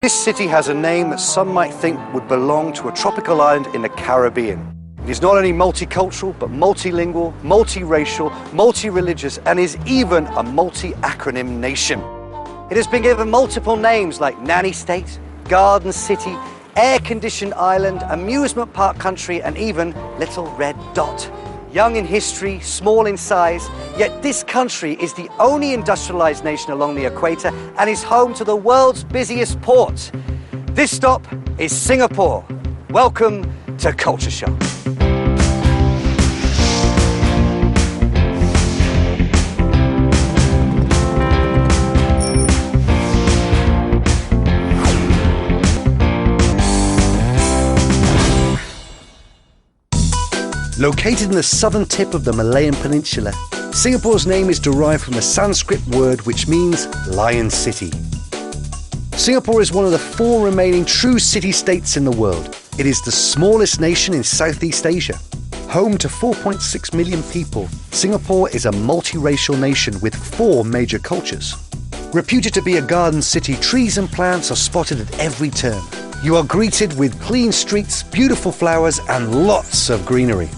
This city has a name that some might think would belong to a tropical island in the Caribbean. It is not only multicultural, but multilingual, multiracial, multi-religious, and is even a multi-acronym nation. It has been given multiple names like Nanny State, Garden City, Air-Conditioned Island, Amusement Park Country, and even Little Red Dot. Young in history, small in size, yet this country is the only industrialized nation along the equator and is home to the world's busiest port. This stop is Singapore. Welcome to Culture Shock. Located in the southern tip of the Malayan Peninsula, Singapore's name is derived from a Sanskrit word which means Lion City. Singapore is one of the 4 remaining true city-states in the world. It is the smallest nation in Southeast Asia. Home to 4.6 million people, Singapore is a multiracial nation with 4 major cultures. Reputed to be a garden city, trees and plants are spotted at every turn. You are greeted with clean streets, beautiful flowers and lots of greenery.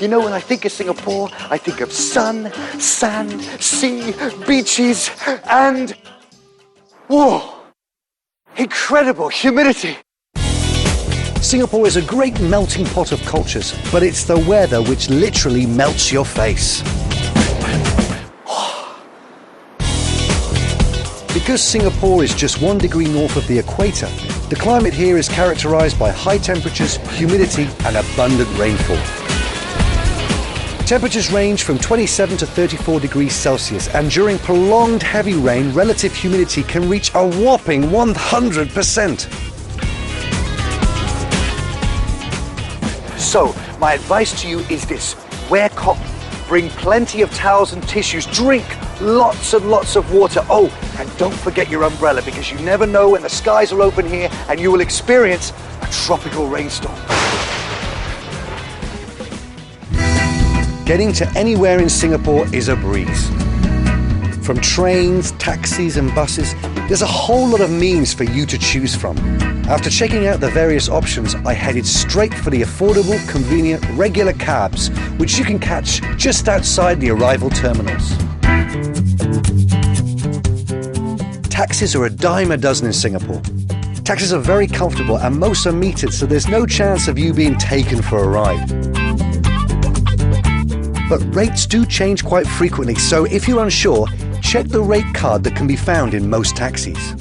You know, when I think of Singapore, I think of sun, sand, sea, beaches, and, whoa, incredible humidity. Singapore is a great melting pot of cultures, but it's the weather which literally melts your face. Because Singapore is just 1 degree north of the equator, the climate here is characterized by high temperatures, humidity, and abundant rainfall. Temperatures range from 27 to 34 degrees Celsius, and during prolonged heavy rain, relative humidity can reach a whopping 100%. So, my advice to you is this: wear cotton, bring plenty of towels and tissues, drink lots and lots of water. Oh, and don't forget your umbrella, because you never know when the skies are open here and you will experience a tropical rainstorm. Getting to anywhere in Singapore is a breeze. From trains, taxis and buses, there's a whole lot of means for you to choose from. After checking out the various options, I headed straight for the affordable, convenient, regular cabs, which you can catch just outside the arrival terminals. Taxis are a dime a dozen in Singapore. Taxis are very comfortable and most are metered, so there's no chance of you being taken for a ride. But rates do change quite frequently, so if you're unsure, check the rate card that can be found in most taxis.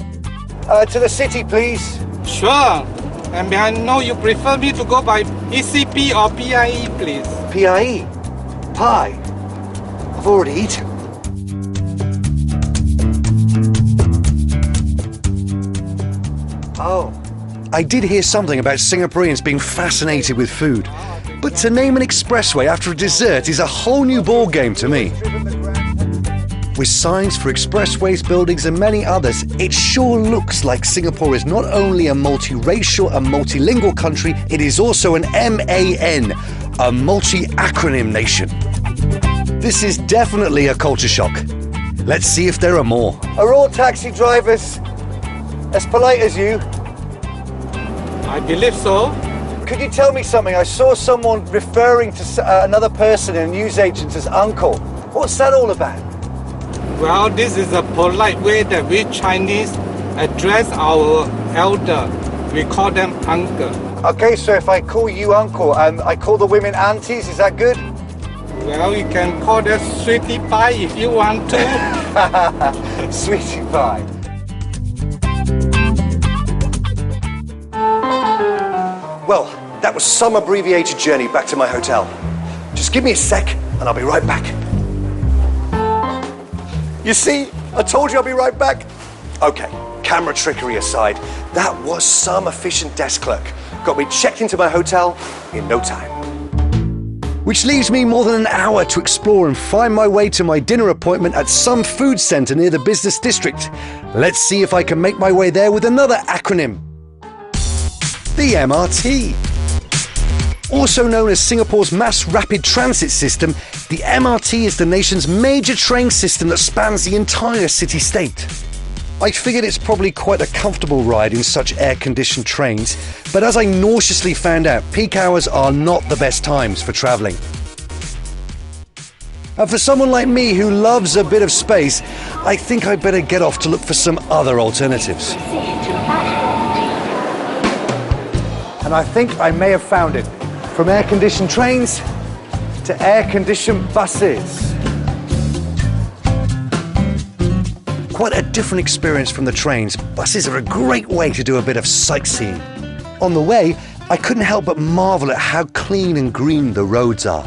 To the city, please. Sure. And may I know you prefer me to go by ECP or PIE, please? PIE? Pie? I've already eaten. Oh. I did hear something about Singaporeans being fascinated with food. But to name an expressway after a dessert is a whole new ballgame to me. With signs for expressways, buildings and many others, it sure looks like Singapore is not only a multiracial and multilingual country, it is also an MAN, a multi-acronym nation. This is definitely a culture shock. Let's see if there are more. Are all taxi drivers as polite as you? I believe so. Could you tell me something? I saw someone referring to another person in a newsagent as uncle. What's that all about? Well, this is a polite way that we Chinese address our elder. We call them uncle. Okay, so if I call you uncle, I call the women aunties, is that good? Well, you can call them sweetie pie if you want to. Sweetie pie. Well, that was some abbreviated journey back to my hotel. Just give me a sec and I'll be right back. You see, I told you I'll be right back. Okay, camera trickery aside, that was some efficient desk clerk. Got me checked into my hotel in no time. Which leaves me more than an hour to explore and find my way to my dinner appointment at some food centre near the business district. Let's see if I can make my way there with another acronym. The MRT. Also known as Singapore's mass rapid transit system, the MRT is the nation's major train system that spans the entire city-state. I figured it's probably quite a comfortable ride in such air-conditioned trains, but as I nauseously found out, peak hours are not the best times for travelling. And for someone like me who loves a bit of space, I think I'd better get off to look for some other alternatives. And I think I may have found it. From air-conditioned trains to air-conditioned buses. Quite a different experience from the trains. Buses are a great way to do a bit of sightseeing. On the way, I couldn't help but marvel at how clean and green the roads are.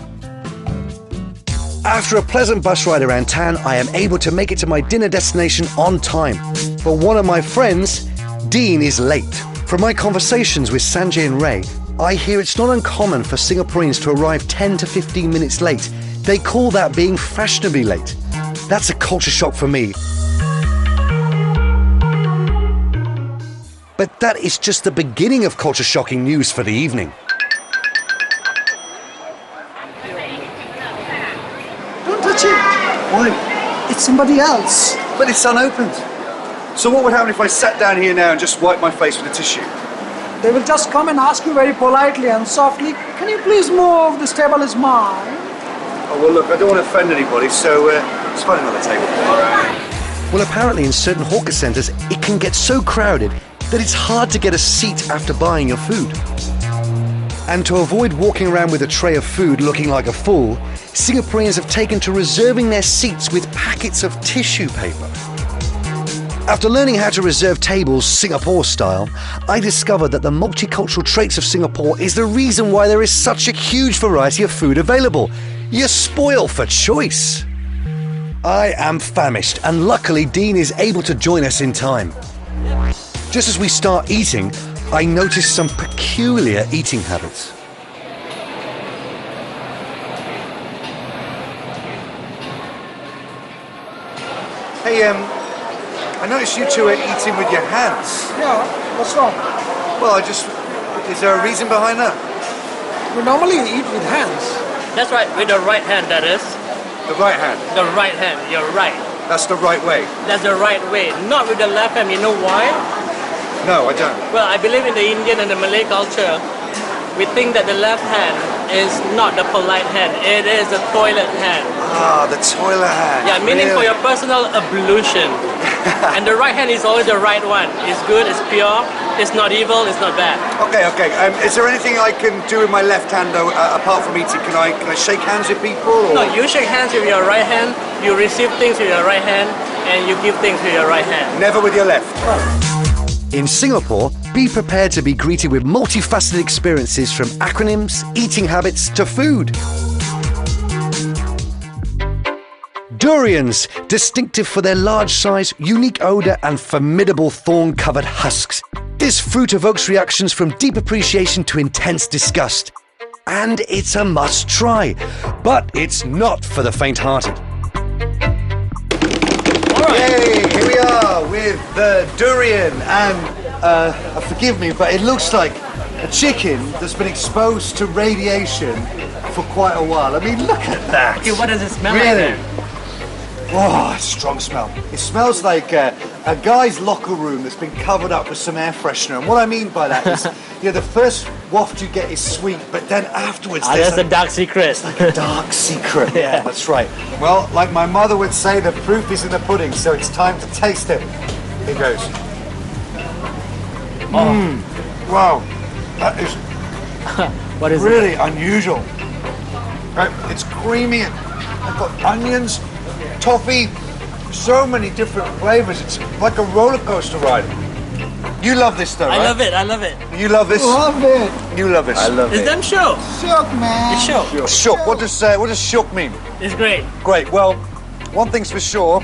After a pleasant bus ride around town, I am able to make it to my dinner destination on time. But one of my friends, Dean, is late. From my conversations with Sanjay and Ray, I hear it's not uncommon for Singaporeans to arrive 10 to 15 minutes late. They call that being fashionably late. That's a culture shock for me. But that is just the beginning of culture-shocking news for the evening. Don't touch it. Why? It's somebody else. But it's unopened. So what would happen if I sat down here now and just wiped my face with a tissue? They will just come and ask you very politely and softly, can you please move? This table is mine. Oh, well, look, I don't want to offend anybody, so let's find another table. Well, apparently in certain hawker centres, it can get so crowded that it's hard to get a seat after buying your food. And to avoid walking around with a tray of food looking like a fool, Singaporeans have taken to reserving their seats with packets of tissue paper. After learning how to reserve tables Singapore style, I discovered that the multicultural traits of Singapore is the reason why there is such a huge variety of food available. You're spoiled for choice. I am famished, and luckily Dean is able to join us in time. Just as we start eating, I notice some peculiar eating habits. Hey, I noticed you two are eating with your hands. Yeah, what's wrong? Well, is there a reason behind that? We normally eat with hands. That's right, with the right hand, that is. The right hand? The right hand, you're right. That's the right way? That's the right way, not with the left hand. You know why? No, I don't. Well, I believe in the Indian and the Malay culture, we think that the left hand is not the polite hand, it is the toilet hand. Ah, the toilet hand. Yeah, meaning for your personal ablution. And the right hand is always the right one. It's good, it's pure, it's not evil, it's not bad. Okay. Is there anything I can do with my left hand though, apart from eating? Can I shake hands with people? Or? No, you shake hands with your right hand, you receive things with your right hand, and you give things with your right hand. Never with your left. In Singapore, be prepared to be greeted with multifaceted experiences from acronyms, eating habits to food. Durians, distinctive for their large size, unique odour and formidable thorn-covered husks. This fruit evokes reactions from deep appreciation to intense disgust. And it's a must-try, but it's not for the faint-hearted. Yay, here we are with the durian, and forgive me, but it looks like a chicken that's been exposed to radiation for quite a while. I mean, look at that. Okay, what does it smell really? like then? Oh, it's a strong smell. It smells like a guy's locker room that's been covered up with some air freshener. And what I mean by that is, the first waft you get is sweet, but then afterwards there's that's a dark secret. It's like a dark secret. Yeah, that's right. Well, like my mother would say, the proof is in the pudding, so it's time to taste it. Here goes. Wow, that is What is really unusual. It's creamy. I've got onions, toffee, so many different flavors. It's like a roller coaster ride. You love this though, right? I love it. You love this? Love it. You love this? I love It's them show. Shook, man. It's show. Shook. What does shook mean? It's great. Great. Well, one thing's for sure,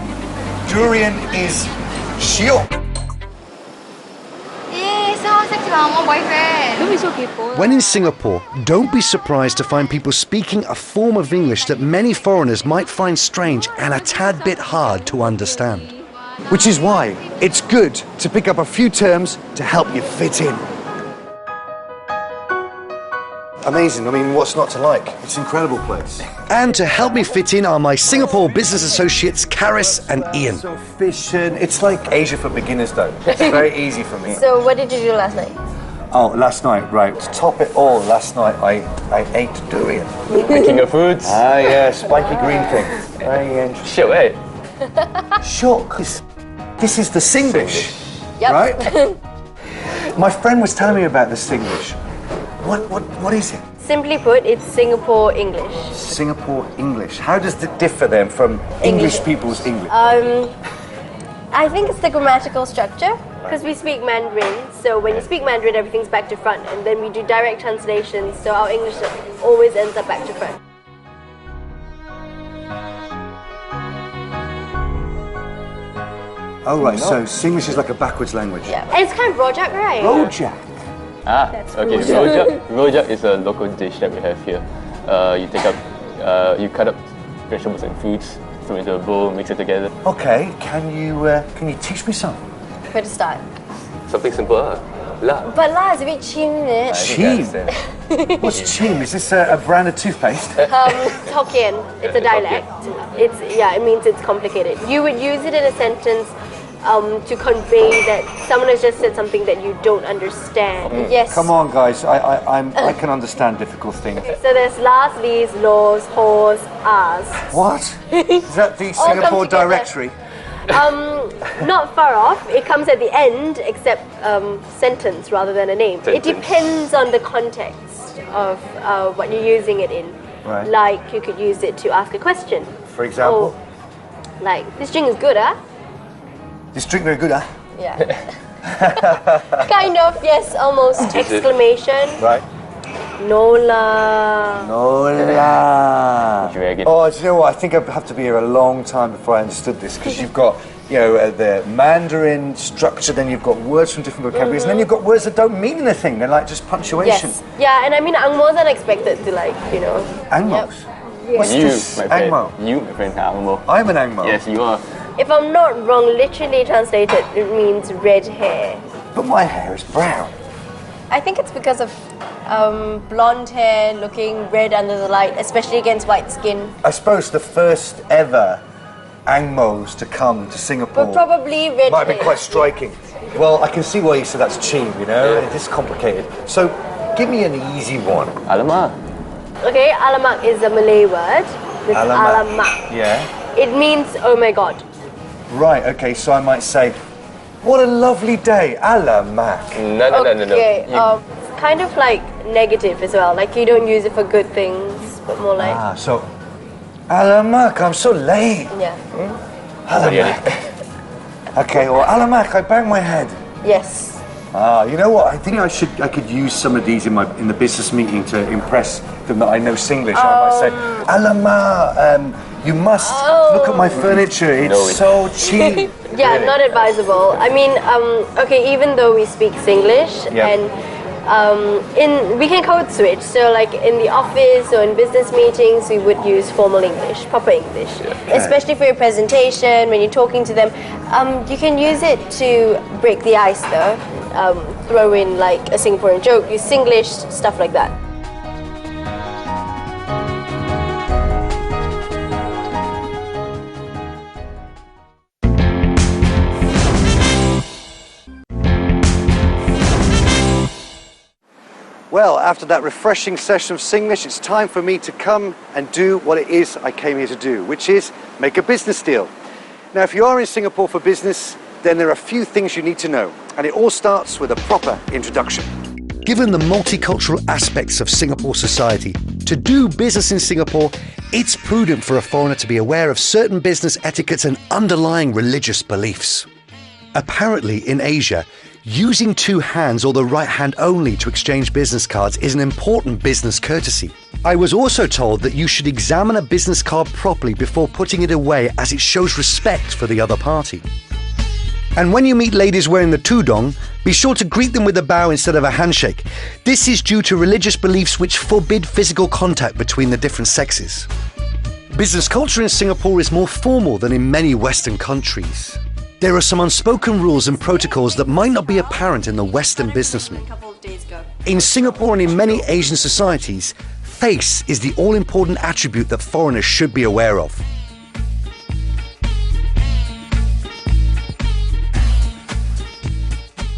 durian is shook. Don't be so kaypoh. When in Singapore, don't be surprised to find people speaking a form of English that many foreigners might find strange and a tad bit hard to understand. Which is why it's good to pick up a few terms to help you fit in. Amazing. I mean, what's not to like? It's an incredible place. And to help me fit in are my Singapore business associates, Karis and Ian. So fishing, it's like Asia for beginners though. It's very easy for me. So what did you do last night? Oh, last night, right. To top it all, last night I ate durian. King of foods. Ah, yeah, spiky green thing. Very interesting. Sure, eh? Sure, this is the Singlish, Yep. right? My friend was telling me about the Singlish. What is it? Simply put, it's Singapore English. Singapore English. How does it differ then from English people's English? I think it's the grammatical structure, because we speak Mandarin, so when you speak Mandarin, everything's back to front, and then we do direct translations, so our English always ends up back to front. Oh, right, so Singlish is like a backwards language. Yeah, and it's kind of rojak, right? Rojak. Ah, That's okay. rojak. Rojak is a local dish that we have here. You cut up vegetables and fruits, throw it into a bowl, mix it together. Okay, can you teach me some? Where to start? Something simple, La. But la is a bit chim, isn't it? Cheem. What's cheem? Is this a brand of toothpaste? Hokkien. It's a dialect. It means it's complicated. You would use it in a sentence to convey that someone has just said something that you don't understand. Yes. Come on, guys. I can understand difficult things. So there's las, lees, laws, hors, as. What? Is that the All come Singapore together. directory? Not far off. It comes at the end, except sentence rather than a name. It depends on the context of what you're using it in. Right. Like you could use it to ask a question. For example? Or, like, this drink is good, huh? This drink very good, huh? Yeah. Kind of, yes, almost. Exclamation. Right. Nola. Nola. Dragon. Oh, do you know what? I think I have to be here a long time before I understood this, because you've got, the Mandarin structure, then you've got words from different vocabularies, and then you've got words that don't mean anything. They're like just punctuation. Yes. Yeah, and I mean, Angmo's unexpected to Angmos? Yep. What's You, this? my friend. Angmo? You, my friend, Angmo. I'm an Angmo. Yes, you are. If I'm not wrong, literally translated, it means red hair. But my hair is brown. I think it's because of blonde hair looking red under the light, especially against white skin. I suppose the first ever Angmos to come to Singapore But probably red might have hair. been quite striking. Well, I can see why you said that's cheap, It is complicated. So, give me an easy one. Alamak. Okay, alamak is a Malay word. It's alamak. Yeah. It means oh my god. Right, okay, so I might say, what a lovely day, alamak. No. Okay, You- kind of like negative as well. Like you don't use it for good things, but more like So, alamak, I'm so late. yeah. Alamak. Okay, well, alamak, I banged my head. Yes. You know what? I think I could use some of these in the business meeting to impress them that I know Singlish. I might say, Alama, you must look at my furniture. It's so cheap. Yeah, Really. not advisable. I mean, okay, even though we speak Singlish and we can code switch. So like in the office or in business meetings, we would use formal English, proper English. Okay. Especially for your presentation, when you're talking to them. You can use it to break the ice though. Throw in like a Singaporean joke, use Singlish, stuff like that. Well, after that refreshing session of Singlish, it's time for me to come and do what it is I came here to do, which is make a business deal. Now, if you are in Singapore for business, then there are a few things you need to know, and it all starts with a proper introduction. Given the multicultural aspects of Singapore society, to do business in Singapore, it's prudent for a foreigner to be aware of certain business etiquettes and underlying religious beliefs. Apparently, in Asia, using two hands or the right hand only to exchange business cards is an important business courtesy. I was also told that you should examine a business card properly before putting it away, as it shows respect for the other party. And when you meet ladies wearing the tudong, be sure to greet them with a bow instead of a handshake. This is due to religious beliefs which forbid physical contact between the different sexes. Business culture in Singapore is more formal than in many Western countries. There are some unspoken rules and protocols that might not be apparent in the Western businessman. A couple of days ago. In Singapore and in many Asian societies, face is the all-important attribute that foreigners should be aware of.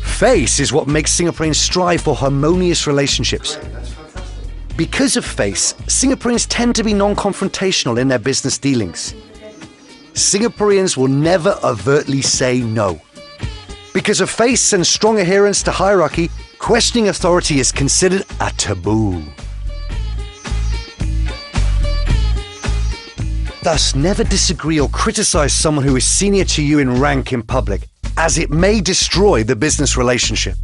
Face is what makes Singaporeans strive for harmonious relationships. Because of face, Singaporeans tend to be non-confrontational in their business dealings. Singaporeans will never overtly say no. Because of face and strong adherence to hierarchy, questioning authority is considered a taboo. Thus, never disagree or criticize someone who is senior to you in rank in public, as it may destroy the business relationship.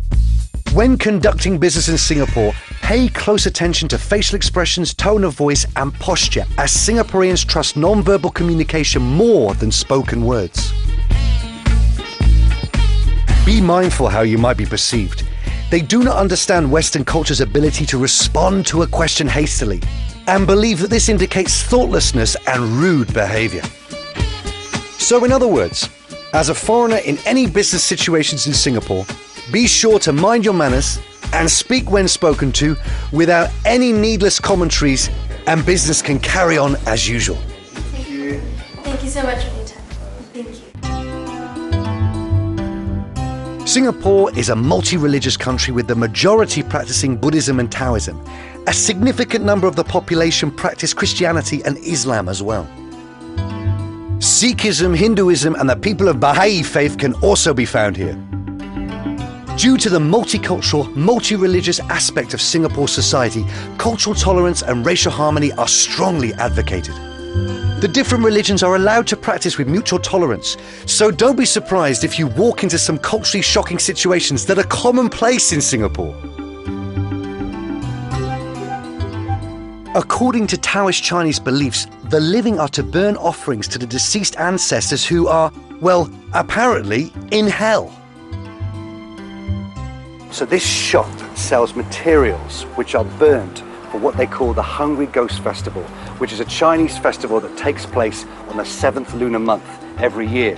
When conducting business in Singapore, pay close attention to facial expressions, tone of voice, and posture, as Singaporeans trust non-verbal communication more than spoken words. Be mindful how you might be perceived. They do not understand Western culture's ability to respond to a question hastily, and believe that this indicates thoughtlessness and rude behavior. So in other words, as a foreigner in any business situations in Singapore, be sure to mind your manners and speak when spoken to without any needless commentaries, and business can carry on as usual. Thank you. Thank you so much for your time. Thank you. Singapore is a multi-religious country with the majority practicing Buddhism and Taoism. A significant number of the population practice Christianity and Islam as well. Sikhism, Hinduism, and the people of Baha'i faith can also be found here. Due to the multicultural, multi-religious aspect of Singapore society, cultural tolerance and racial harmony are strongly advocated. The different religions are allowed to practice with mutual tolerance, so don't be surprised if you walk into some culturally shocking situations that are commonplace in Singapore. According to Taoist Chinese beliefs, the living are to burn offerings to the deceased ancestors who are, well, apparently in hell. So this shop sells materials which are burnt for what they call the Hungry Ghost Festival, which is a Chinese festival that takes place on the 7th lunar month every year.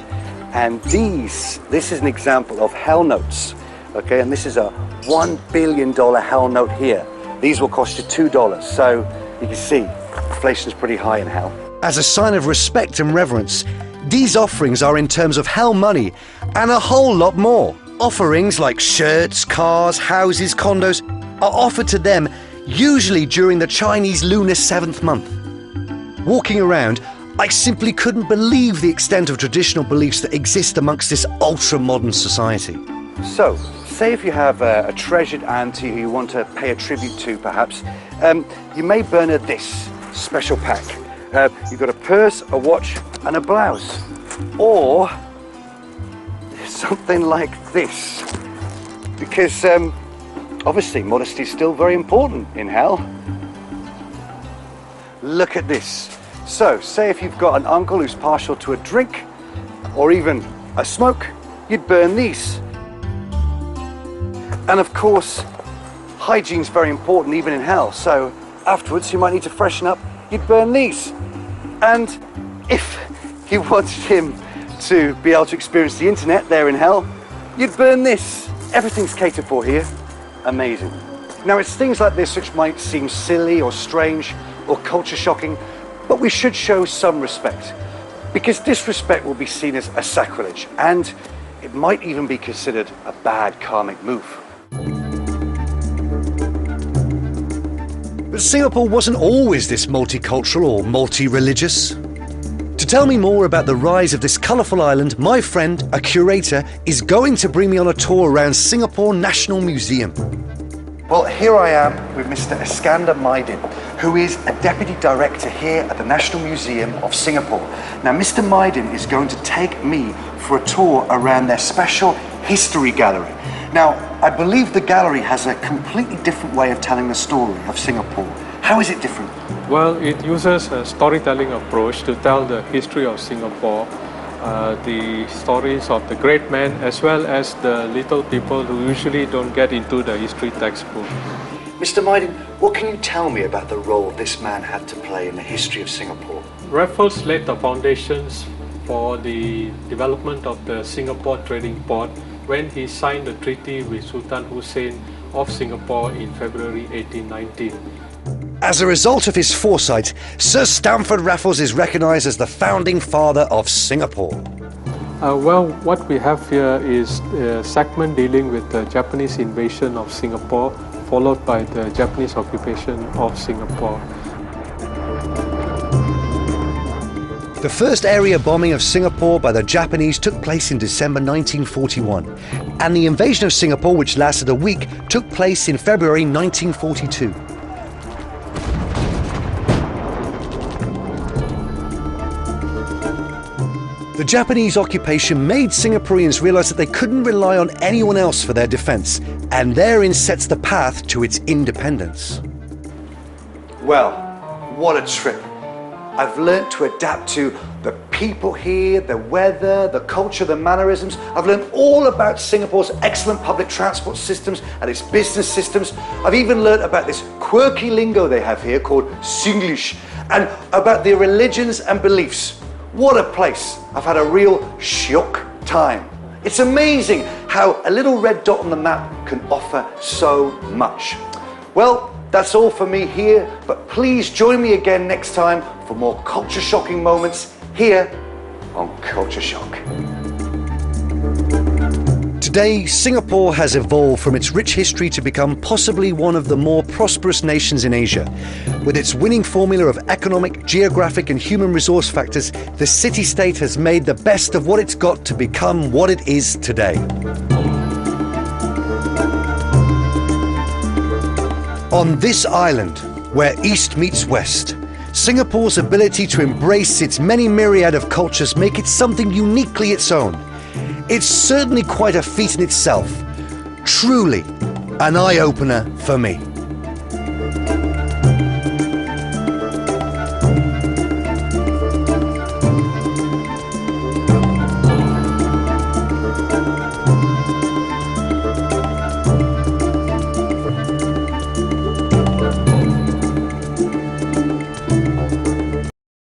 And this is an example of hell notes, okay? And this is a $1 billion hell note here. These will cost you $2, so you can see inflation's pretty high in hell. As a sign of respect and reverence, these offerings are in terms of hell money and a whole lot more. Offerings like shirts, cars, houses, condos are offered to them usually during the Chinese lunar 7th month. Walking around, I simply couldn't believe the extent of traditional beliefs that exist amongst this ultra-modern society. So, say if you have a treasured auntie who you want to pay a tribute to, perhaps, you may burn her this special pack. You've got a purse, a watch, and a blouse. Or something like this. Because, obviously, modesty is still very important in hell. Look at this. So, say if you've got an uncle who's partial to a drink, or even a smoke, you'd burn these. And of course, hygiene's very important even in hell, so afterwards you might need to freshen up, you'd burn these. And if you wanted him to be able to experience the internet there in hell, you'd burn this. Everything's catered for here. Amazing. Now it's things like this which might seem silly or strange or culture shocking, but we should show some respect, because disrespect will be seen as a sacrilege, and it might even be considered a bad karmic move. But Singapore wasn't always this multicultural or multi-religious. To tell me more about the rise of this colourful island, my friend, a curator, is going to bring me on a tour around Singapore National Museum. Well, here I am with Mr. Iskander Maidin, who is a Deputy Director here at the National Museum of Singapore. Now, Mr. Maidin is going to take me for a tour around their special history gallery. Now, I believe the gallery has a completely different way of telling the story of Singapore. How is it different? Well, it uses a storytelling approach to tell the history of Singapore, the stories of the great men as well as the little people who usually don't get into the history textbook. Mr. Maidin, what can you tell me about the role this man had to play in the history of Singapore? Raffles laid the foundations for the development of the Singapore trading port when he signed the treaty with Sultan Hussein of Singapore in February 1819. As a result of his foresight, Sir Stamford Raffles is recognised as the founding father of Singapore. Well, what we have here is a segment dealing with the Japanese invasion of Singapore, followed by the Japanese occupation of Singapore. The first area bombing of Singapore by the Japanese took place in December 1941, and the invasion of Singapore, which lasted a week, took place in February 1942. The Japanese occupation made Singaporeans realise that they couldn't rely on anyone else for their defence, and therein sets the path to its independence. Well, what a trip. I've learnt to adapt to the people here, the weather, the culture, the mannerisms. I've learnt all about Singapore's excellent public transport systems and its business systems. I've even learnt about this quirky lingo they have here called Singlish, and about their religions and beliefs. What a place. I've had a real shock time. It's amazing how a little red dot on the map can offer so much. Well, that's all for me here, but please join me again next time for more culture-shocking moments here on Culture Shock. Today, Singapore has evolved from its rich history to become possibly one of the more prosperous nations in Asia. With its winning formula of economic, geographic and human resource factors, the city-state has made the best of what it's got to become what it is today. On this island, where East meets West, Singapore's ability to embrace its many myriad of cultures make it something uniquely its own. It's certainly quite a feat in itself. Truly an eye-opener for me.